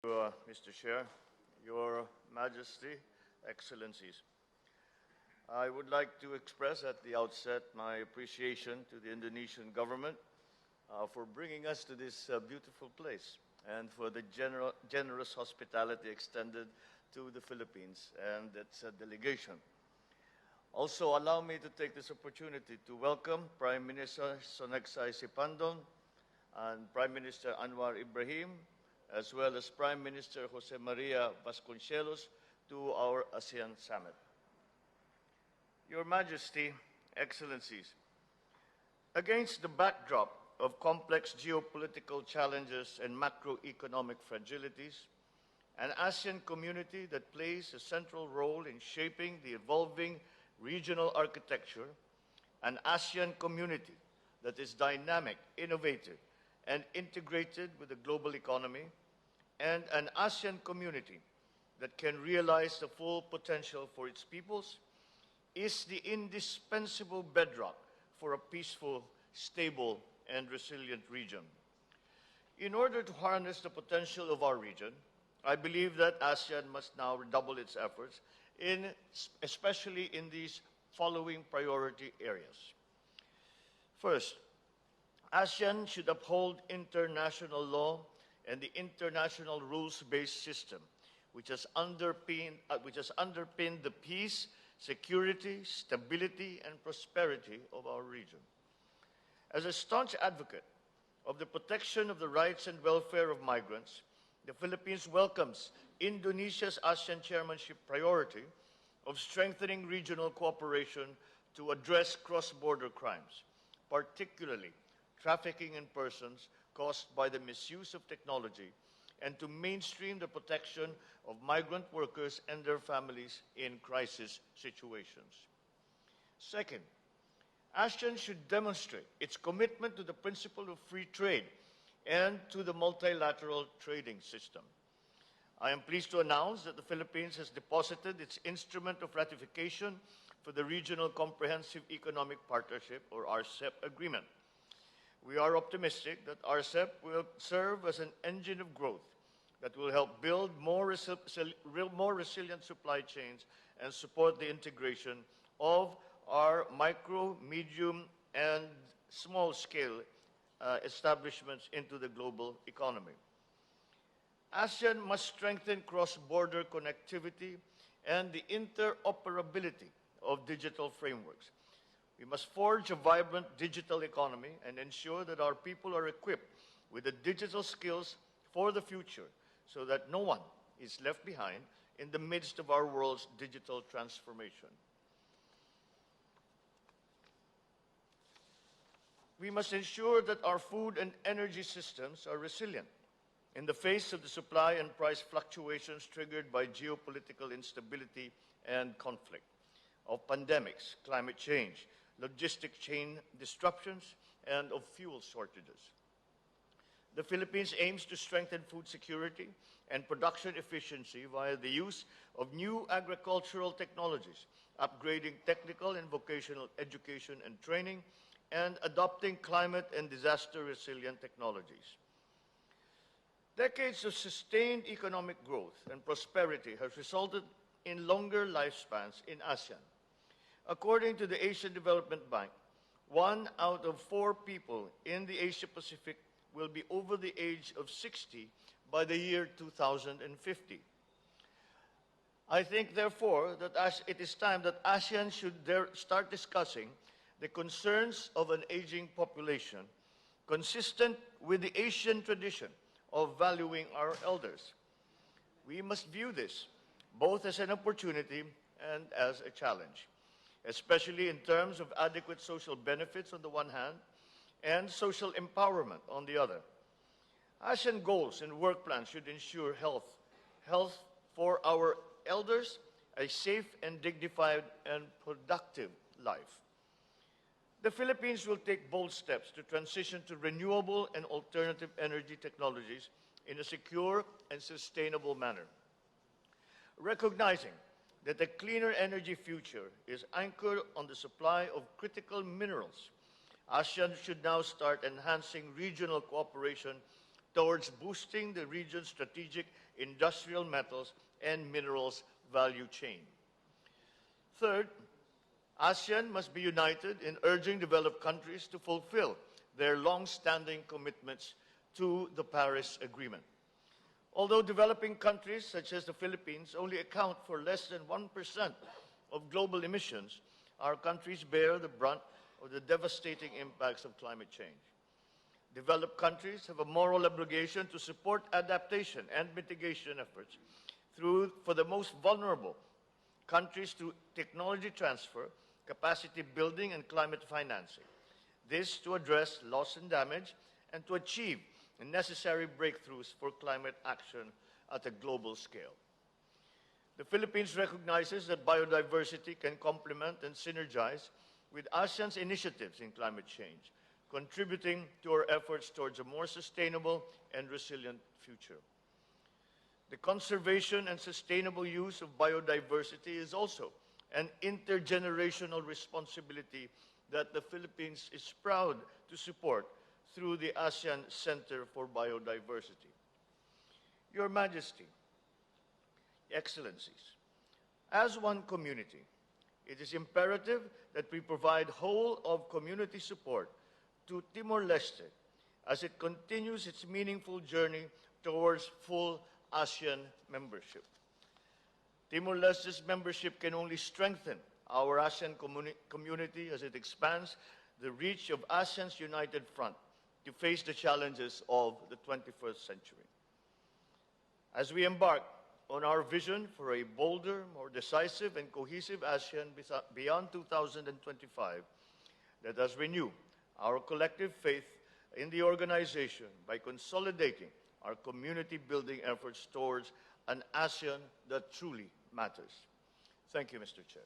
Mr. Chair, Your Majesty, Excellencies. I would like to express at the outset my appreciation to the Indonesian government for bringing us to this beautiful place and for the generous hospitality extended to the Philippines and its delegation. Also, allow me to take this opportunity to welcome Prime Minister Soneksay Sipandon and Prime Minister Anwar Ibrahim, as well as Prime Minister Jose Maria Vasconcelos, to our ASEAN Summit. Your Majesty, Excellencies, against the backdrop of complex geopolitical challenges and macroeconomic fragilities, an ASEAN community that plays a central role in shaping the evolving regional architecture, an ASEAN community that is dynamic, innovative, and integrated with the global economy, and an ASEAN community that can realize the full potential for its peoples, is the indispensable bedrock for a peaceful, stable, and resilient region. In order to harness the potential of our region, I believe that ASEAN must now redouble its efforts, especially in these following priority areas. First, ASEAN should uphold international law and the international rules-based system, which has underpinned the peace, security, stability, and prosperity of our region. As a staunch advocate of the protection of the rights and welfare of migrants, the Philippines welcomes Indonesia's ASEAN chairmanship priority of strengthening regional cooperation to address cross-border crimes, particularly trafficking in persons caused by the misuse of technology, and to mainstream the protection of migrant workers and their families in crisis situations. Second, ASEAN should demonstrate its commitment to the principle of free trade and to the multilateral trading system. I am pleased to announce that the Philippines has deposited its instrument of ratification for the Regional Comprehensive Economic Partnership, or RCEP, agreement. We are optimistic that RCEP will serve as an engine of growth that will help build more resilient supply chains and support the integration of our micro, medium, and small-scale establishments into the global economy. ASEAN must strengthen cross-border connectivity and the interoperability of digital frameworks. We must forge a vibrant digital economy and ensure that our people are equipped with the digital skills for the future so that no one is left behind in the midst of our world's digital transformation. We must ensure that our food and energy systems are resilient in the face of the supply and price fluctuations triggered by geopolitical instability and conflict, of pandemics, climate change, logistic chain disruptions, and of fuel shortages. The Philippines aims to strengthen food security and production efficiency via the use of new agricultural technologies, upgrading technical and vocational education and training, and adopting climate and disaster-resilient technologies. Decades of sustained economic growth and prosperity has resulted in longer lifespans in ASEAN. According to the Asian Development Bank, 1 out of 4 people in the Asia-Pacific will be over the age of 60 by the year 2050. I think, therefore, that it is time that ASEAN should start discussing the concerns of an aging population, consistent with the Asian tradition of valuing our elders. We must view this both as an opportunity and as a challenge, especially in terms of adequate social benefits on the one hand and social empowerment on the other. ASEAN goals and work plans should ensure health for our elders, a safe and dignified and productive life. The Philippines will take bold steps to transition to renewable and alternative energy technologies in a secure and sustainable manner. Recognizing that a cleaner energy future is anchored on the supply of critical minerals, ASEAN should now start enhancing regional cooperation towards boosting the region's strategic industrial metals and minerals value chain. Third, ASEAN must be united in urging developed countries to fulfill their long-standing commitments to the Paris Agreement. Although developing countries such as the Philippines only account for less than 1% of global emissions, our countries bear the brunt of the devastating impacts of climate change. Developed countries have a moral obligation to support adaptation and mitigation efforts for the most vulnerable countries through technology transfer, capacity building, and climate financing. This to address loss and damage and to achieve the necessary breakthroughs for climate action at a global scale. The Philippines recognizes that biodiversity can complement and synergize with ASEAN's initiatives in climate change, contributing to our efforts towards a more sustainable and resilient future. The conservation and sustainable use of biodiversity is also an intergenerational responsibility that the Philippines is proud to support through the ASEAN Center for Biodiversity. Your Majesty, Excellencies, as one community, it is imperative that we provide whole of community support to Timor-Leste as it continues its meaningful journey towards full ASEAN membership. Timor-Leste's membership can only strengthen our ASEAN community as it expands the reach of ASEAN's united front to face the challenges of the 21st century. As we embark on our vision for a bolder, more decisive, and cohesive ASEAN beyond 2025, let us renew our collective faith in the organization by consolidating our community-building efforts towards an ASEAN that truly matters. Thank you, Mr. Chair.